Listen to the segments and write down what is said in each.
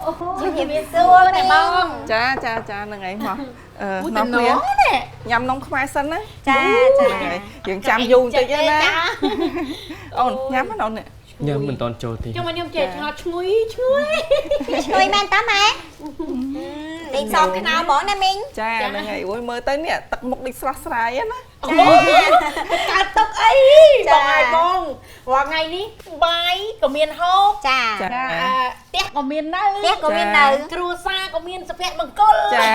ជំរាបសួរតែបងចាហ្នឹងហើយមកនាំគ្នាញ៉ាំនំខ្មែរសិនណាចាយើងចាំយូរបន្តិចណាអូនញ៉ាំណាអូននេះញ៉ាំមិនតន់ចូលទេខ្ញុំញ៉ាំចេះឆ្ងល់ឈ្ងុយមែនតាម៉ែលេងសອບខ្នោហ្មងណាមីងចាហ្នឹងហើយអូយមើលទៅនេះទឹកមុខដូចស្រស់ស្រាយណាកើតទឹកអីបងហើយបងរាល់ថ្ងៃនេះបាយក៏មានហូបចាផ្ទះក៏មាននៅគ្រួសារក៏មានសុភមង្គលចា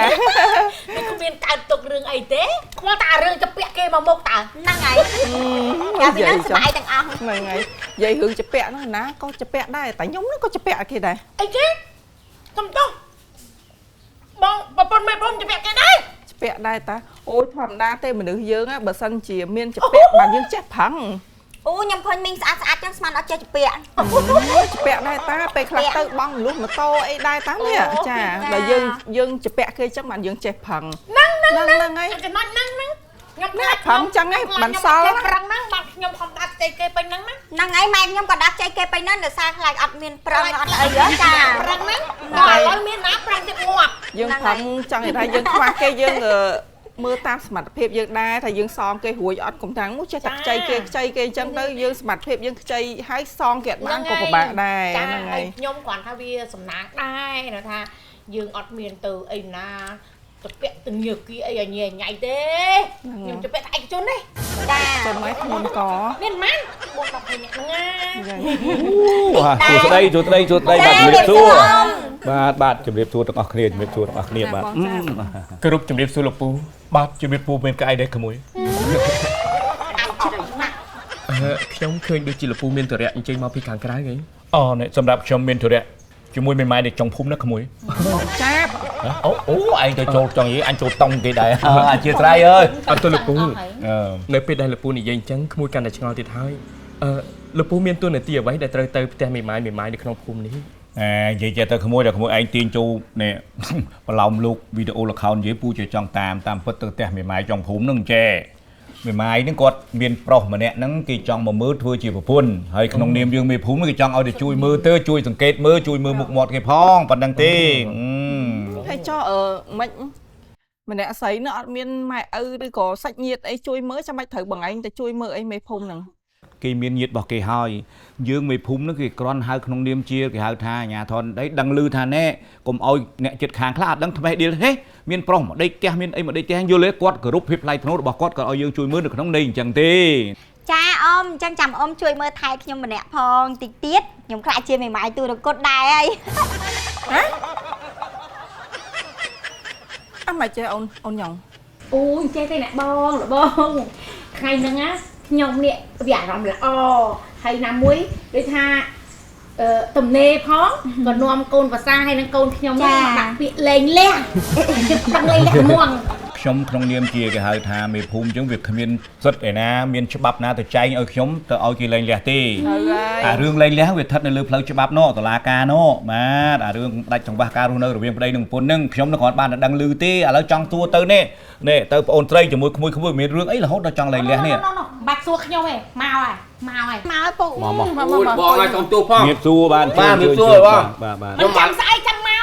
មិនគ្មានកើតទុករឿងអីទេខ្វល់តែរឿងចាពាក់គេមកមុខតើហ្នឹងហើយយ៉ាពីហ្នឹងសុបាយទាំងអស់ហ្នឹងហើយនិយាយរឿងចាពាក់ហ្នឹងណាក៏ចាពាក់ដែរតែខ្ញុំហ្នឹងក៏ចាពាក់គេដែរអីគេកំតោះបងប្រពន្ធមេបងចាពាក់គេដែរពាក់ដែរតាអូយធម្មតាទេមនុស្សយើងបើសិនជាមានចាពាក់បានយើងចេះប្រឹងអូខ្ញុំឃើញមីងស្អាតចឹងស្មានអត់ចេះចាពាក់ចាពាក់ដែរតាពេលខ្លះទៅបងលុះម៉ូតូអីដែរតានេះចាដល់យើងចាពាក់គេចឹងបានយើងចេះប្រឹងហ្នឹងហើយចំណុចហ្នឹងខ្ញុំប្រឹងចឹងហ្នឹងបានសល់ប្រឹងហ្នឹងបាទខ្ញុំខំដាក់ចេះគេពេញហ្នឹងហ្នឹងហើយម៉ែខ្ញុំក៏ដាក់ចេះគេពេញហ្នឹងដោយសារខ្លាចអត់មានប្រឹងអត់អីចាប្រឹងហ្នឹងដល់ឥឡូវមានណាប្រឹងទៀតងាប់យើងប្រឹងចង់និយាយថាយើងខ្វះគេយើងមើលតាមសមត្ថភាពយើងដែរថាយើងសងគេរួចអត់កំតាំងមកចេះតែខ្ចីគេអញ្ចឹងទៅយើងសមត្ថភាពយើងខ្ចីហើយសងគេអត់បានក៏ពិបាកដែរហ្នឹងហើយខ្ញុំគ្រាន់ថាវាសំណាងដែរថាយើងអត់មានទៅអីណាទៅពាក់ទៅញើគីអីញ៉ៃញ៉ៃទេខ្ញុំទៅពាក់តែឯកជនទេចាទៅមកខ្ញុំក៏មានម៉ាន4 10នាក់ហ្នឹងអូសួស្ដីបាទជំរាបសួរបាទជំរាបសួរទាំងអស់គ្នាជំរាបសួរទាំងអស់គ្នាបាទគ្រប់ជំរាបសួរលោកពូបាទជំរាបពូមានកាយដែរក្មួយខ្ញុំឃើញដូចជាលោកពូមានតរៈអញ្ជើញមកពីខាងក្រៅហីអូនេះសម្រាប់ខ្ញុំមានតរៈជាមួយមេម៉ាយនៅចុងភូមិណាក្មួយចាអូឯងទៅចូលចង់និយាយអញចូលតង់គេដែរអធិស្ឋានអើយអត់ទៅលោកពូនៅពេលដែលលោកពូនិយាយអញ្ចឹងក្មួយកាន់តែឆ្ងល់ទៀតហើយលោកពូមានទួនាទីអ្វីដែលត្រូវទៅផ្ទះមេម៉ាយនៅក្នុងភូមិនេះនិយាយចេះទៅក្មួយដល់ក្មួយឯងទាញចូលនេះបន្លំលោកវីដេអូលខោននិយាយពូជាចង់តាមពិតទៅផ្ទះមេម៉ាយចុងភូមិនឹងចេះមេម៉ាយហ្នឹងគាត់មានប្រុសម្នាក់ហ្នឹងគេចង់មកមើលធ្វើជាប្រពន្ធហើយក្នុងនាមយើងមេភូមិគេចង់ឲ្យទៅជួយមើលទៅជួយសង្កេតមើលជួយមើលមុខមាត់គេផងប៉ុណ្្នឹងទេហើយចុះមិនម្នាក់ស្រីនោះអត់មានម៉ែឪឬក៏សាច់ញាតិអីជួយមើលចាំបាច់ត្រូវបងឯងទៅជួយមើលអីមេភូមិហ្នឹងគេមានញាតិរបស់គេហើយយើងមេភូមិហ្នឹងគេគ្រាន់ហៅក្នុងនាមជាគេហៅថាអាញាធនអីដឹងឮថាណែកុំឲ្យអ្នកចិត្តខាងខ្លះអត់ដឹងថ្មេះដៀលទេមានប្រុសមកដេកផ្ទះមានអីមកដេកផ្ទះយល់ទេគាត់គោរពភាពថ្លៃថ្នូររបស់គាត់ក៏ឲ្យយើងជួយមើលនៅក្នុងនេះអញ្ចឹងទេចាអ៊ំអញ្ចឹងចាំអ៊ំជួយមើលថែខ្ញុំម្នាក់ផងតិចទៀតខ្ញុំខ្លាចជាមេម៉ាយទូរកុដដែរហើយអត់មកចេះអូនញ៉ងអូយចេះទេអ្នកបងថ្ងៃហ្នឹងណាខ្ញុំនេះវាអារម្មណ៍ល្អហើយណាមួយដូចថាទំនេរផងក៏នាំកូនភាសាហើយនឹងកូនខ្ញុំហ្នឹងដាក់ពាក្យលេងលះទាំងលេងលះមួងខ្ញុំក្នុងនាមជាគេហៅថាមេភូមិអញ្ចឹងវាគ្មានសិទ្ធិឯណាមានច្បាប់ណាទៅចែងឲ្យខ្ញុំទៅឲ្យគេលេងលះទេអារឿងលេងលះវាស្ថិតនៅលើផ្លូវច្បាប់នោះតុលាការនោះបាទអារឿងដាច់ចង្វាក់ការរស់នៅរវាងប្តីនិងប្រពន្ធហ្នឹងខ្ញុំគ្រាន់បានតែដឹងឮទេឥឡូវចង់សួរទៅនេះទៅប្អូនស្រីជាមួយក្មួយមានរឿងអីរហូតដល់ចង់លេងលះនេះបាច់សួរខ្ញុំទេមកហើយពុកមកបងឲ្យចង់ទូផងមានសួរបានមានសួរបងខ្ញុំចាំស្អីចាំមក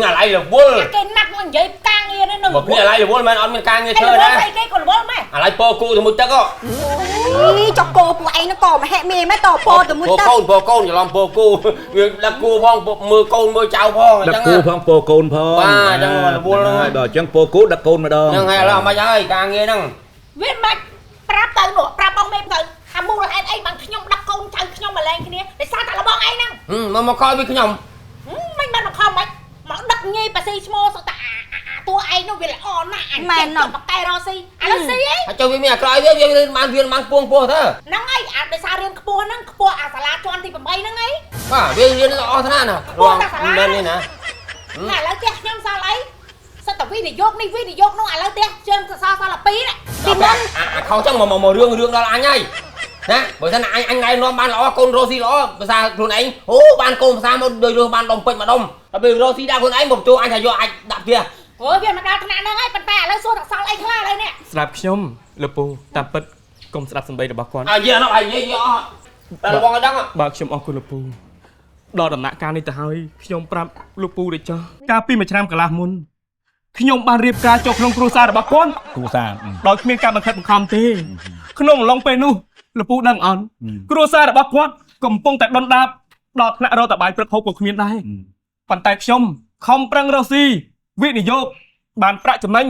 អាឡៃរវល់គេណាត់មកនិយាយការងារនេះនឹងមកពីអាឡៃរវល់មិនអត់មានការងារធ្វើណាគេក៏រវល់ម៉េចអាឡៃពោគូទៅមួយទឹកចុកគោពួកឯងនោះក៏មហិមាម៉េចតពោទៅមួយទឹកពោកូនច្រឡំពោគូវាដាក់គូផងមើលកូនមើលចៅផងអញ្ចឹងដាក់គូផងពោកូនផងបាទអញ្ចឹងរវល់ហ្នឹងដល់អញ្ចឹងពោគូដាក់កូនម្ដងហ្នឹងហើយឥឡូវមិនហើយការងារហ្នឹងវាមិនប្រាប់ទៅនោះប្រាប់បងមេទៅថាមូលហេតុអីបានខ្ញុំដាក់កូនចៅខ្ញុំមកលែងគ្នាដោយសារតែលបងឯងហ្នឹងមកខលវាខ្ញុំមិនបានមកខំមិនមកដឹកងាយប៉ាស៊ីឈ្មោះសុទ្ធតែតួឯងនោះវាល្អណាស់អញចេះបកតែរស៊ីឥឡូវស៊ីអីហើយចូលវាមានអាក្រោយវារៀនបានពួងពោះទៅហ្នឹងហើយអាដោយសាររៀនខ្ពស់ហ្នឹងខ្ពស់អាសាលាជាន់ទី8ហ្នឹងហីបាទវារៀនល្អថ្នាក់ណារងមែននេះណាឥឡូវផ្ទះខ្ញុំសល់អីសិតតែវិនិយោគនេះវិនិយោគនោះឥឡូវផ្ទះជើងសល់2ទីមុនអាខោចឹងមករឿងដល់អញហើយណាបើមិនអញណែនាំបានល្អកូនរស់ស៊ីល្អភាសាខ្លួនឯងអូបានកូនភាសាមកដូចរស់បានដុំពេជ្រមួយដុំតែពេលរស់ស៊ីដាក់ខ្លួនឯងមកជួអញថាយកអាចដាក់ផ្ទះអូវាមកដល់ថ្នាក់ហ្នឹងហើយប៉ុន្តែឥឡូវសួរតែសល់អីខ្លះឥឡូវនេះស្ដាប់ខ្ញុំលោកពូតាមពិតកុំស្ដាប់សម្ដីរបស់គាត់និយាយអត់តែបងឲ្យដឹងបាទខ្ញុំអរគុណលោកពូ ដល់ដំណាក់កាលនេះទៅហើយខ្ញុំប្រាប់លោកពូដូចចោះកាលពីមួយឆ្នាំកន្លះមុនខ្ញុំបានរៀបការចុះក្នុងគ្រួសាររបស់គាត់ គ្រូសាស្ត្រ ដោយគ្មានការបង្ខិតបង្ខំទេក្នុងអំឡុងពេលនោះលោកពូដឹងអត់គ្រួសាររបស់គាត់កំពុងតែដុនដាបដល់ថ្នាក់រកតបាយព្រឹកហូបក៏គ្មានដែរប៉ុន្តែខ្ញុំខំប្រឹងរកស៊ីវិនិយោគបានប្រាក់ចំណេញ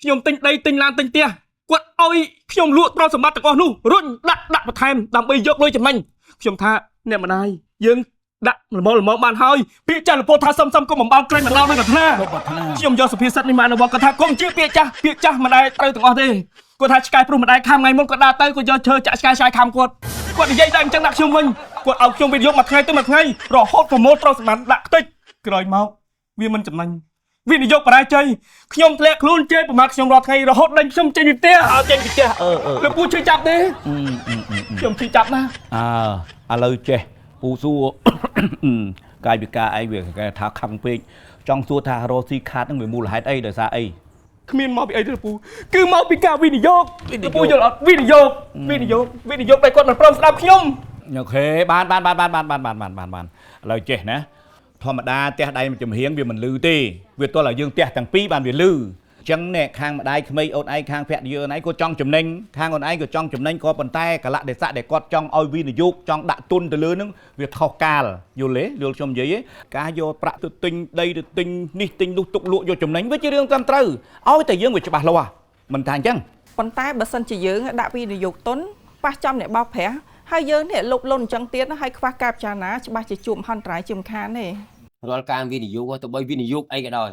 ខ្ញុំទិញដីទិញឡានទិញផ្ទះគាត់ឲ្យខ្ញុំលក់ទ្រព្យសម្បត្តិទាំងអស់នោះរុញដាក់បន្ថែមដើម្បីយកលុយចំណេញខ្ញុំថាអ្នកម្ដាយយើងដាក់ល្មមបានហើយពាក្យចាស់លពោថាសុំកុំបំបោក្រែងម្ដងនឹងកថាខ្ញុំយកសុភាសិតនេះមកអនុវត្តគាត់ថាកុំជឿពាក្យចាស់ម្ដាយត្រូវទាំងអស់ទេគាត់ថាឆ្កែព្រោះម្ដាយខំថ្ងៃមុនគាត់ដើរទៅគាត់យកឈើចាក់ឆ្កែឆ្កែខំគាត់និយាយតែអញ្ចឹងដាក់ខ្ញុំវិញគាត់ឲ្យខ្ញុំវិនិយោគមួយថ្ងៃទៅមួយថ្ងៃរហូតប្រមូលទ្រព្យសម្បត្តិដាក់ខ្ទេចក្រោយមកវាមិនចំណេញវិនិយោគបរាជ័យខ្ញុំធ្លាក់ខ្លួនជេរប្រមាថខ្ញុំរាល់ថ្ងៃរហូតដេញខ្ញុំចេញពីផ្ទះឲ្យចេញពីផ្ទះលោកពូជួយចាប់ទេខ្ញុំជួយចាប់ណាឥឡូវចេះពូសួរកាយវិការឯងវាគេថាខឹងពេកចង់សួរថារស់ស៊ីខាតនឹងវាមូលហេតុអីដោយសារអី គ្មានមកពីអីទេលោកពូគឺមកពីការវិនិយោគលោកពូយល់អត់វិនិយោគតែគាត់មិនព្រមស្ដាប់ខ្ញុំអូខេបានឥឡូវចេះណាធម្មតាផ្ទះដៃមួយចំហៀងវាមិនលឺទេវាទល់ឲ្យយើងផ្ទះទាំងពីរបានវាលឺអញ្ចឹងអ្នកខាងម្ដាយក្មេងអូនឯងខាងភក្តិយើងអូនឯងក៏ចង់ចំណេញខាងអូនឯងក៏ចង់ចំណេញក៏ប៉ុន្តែកលៈទេសៈដែលគាត់ចង់ឲ្យវិនិយោគចង់ដាក់ទុនទៅលើនឹងវាខុសកាលយល់ទេយល់ខ្ញុំនិយាយទេការយកប្រាក់ទៅទិញដីទៅទិញនេះទិញនោះទុកលក់យកចំណេញវាជារឿងត្រឹមត្រូវឲ្យតែយើងវាច្បាស់លាស់មិនថាអញ្ចឹង ប៉ុន្តែបើសិនជាយើងដាក់វិនិយោគទុនប៉ះចំអ្នកបោកប្រាស់ហើយយើងនេះលុបលុនអញ្ចឹងទៀតហើយខ្វះការពិចារណាច្បាស់ជាជួបហន្តរាយជាមិនខានទេ រាល់ការវិនិយោគទៅបីវិនិយោគអីក៏ដោយ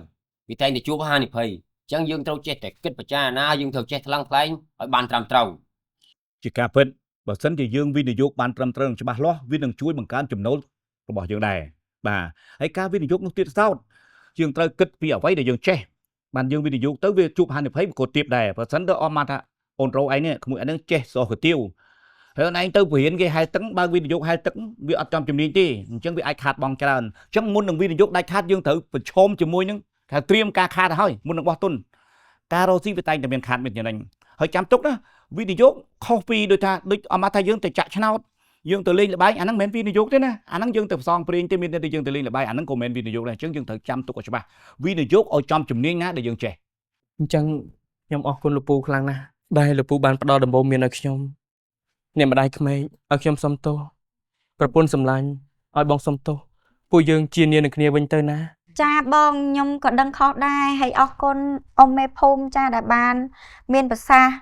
វាតែតែជួបហានិភ័យអញ្ចឹងយើងត្រូវចេះតែគិតពិចារណាយើងត្រូវចេះថ្លឹងថ្លែងឲ្យបានត្រឹមត្រូវជាការពិតបើសិនជាយើងវិនិយោគបានត្រឹមត្រូវច្បាស់លាស់វានឹងជួយបង្កើនចំណូលរបស់យើងដែរបាទហើយការវិនិយោគនោះទៀតសោតយើងត្រូវគិតពីអ្វីដែលយើងចេះបានយើងវិនិយោគទៅវាជួបហានិភ័យក៏ទៀតដែរបើសិនទៅអមមកថាអូនរោឯងនេះក្មួយឯងចេះសោះកាទៀវហើយអូនឯងទៅបរៀនគេហែទឹកបើវិនិយោគហែទឹកវាអត់ចំជំនាញទេអញ្ចឹងវាអាចខាតបង់ច្រើនអញ្ចឹងមុននឹងវិនិយោគដាច់ខាតយើងត្រូវប្រឈមជាមួយនឹងថាត្រៀមការខាតឲ្យមុននឹងបោះទុនការរកស៊ីវាតែងតែមានខាតមានចំណេញហើយចាំទុកណាវិនិយោគខុសពីដូចអមថាយើងទៅចាក់ឆ្នោតយើងទៅលេងល្បែងអាហ្នឹងមិនមែនវិនិយោគទេណាអាហ្នឹងយើងទៅផ្សងព្រេងទេមានតែយើងទៅលេងល្បែងអាហ្នឹងក៏មិនមែនវិនិយោគដែរអញ្ចឹងយើងត្រូវចាំទុកឲ្យច្បាស់វិនិយោគឲ្យចំជំនាញណាដែលយើងចេះអញ្ចឹងខ្ញុំអរគុណលោកពូខ្លាំងណាស់ដែលលោកពូបានផ្ដល់ដំបូន្មានឲ្យខ្ញុំអ្នកម្ដាយក្មេកឲ្យខ្ញុំសុំទោសប្រពន្ធសម្លាញ់ឲ្យបងសុំទោសពួកយើងជានាងនឹងគ្នាវិញទៅណាចាបងខ្ញុំក៏ដឹងខុសដែរហើយអរគុណអ៊ំមេភូមិចាដែលបានមានប្រសាសន៍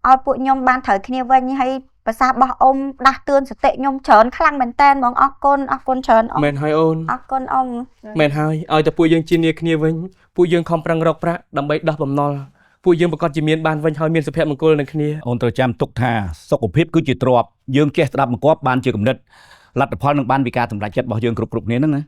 ឲ្យពួកខ្ញុំបានត្រូវគ្នាវិញហើយប្រសាសន៍របស់អ៊ំដាស់តឿនសតិខ្ញុំច្រើនខ្លាំងមែនតើបងអរគុណច្រើនអ៊ំមែនហើយអូនអរគុណអ៊ំមែនហើយឲ្យតែពួកយើងជានាងគ្នាវិញពួកយើងខំប្រឹងរកប្រាក់ដើម្បីដោះបំណុលពួកយើងប្រកាសជាមានបានវិញហើយមានសុភមង្គលនឹងគ្នាអូនត្រូវចាំទុកថាសុខភាពគឺជាទ្រព្យយើងចេះស្ដាប់បង្គាប់បានជាគំនិតលទ្ធផលនឹងបានពីការសម្រេចចិត្តរបស់យើងគ្រប់គ្នាហ្នឹងណា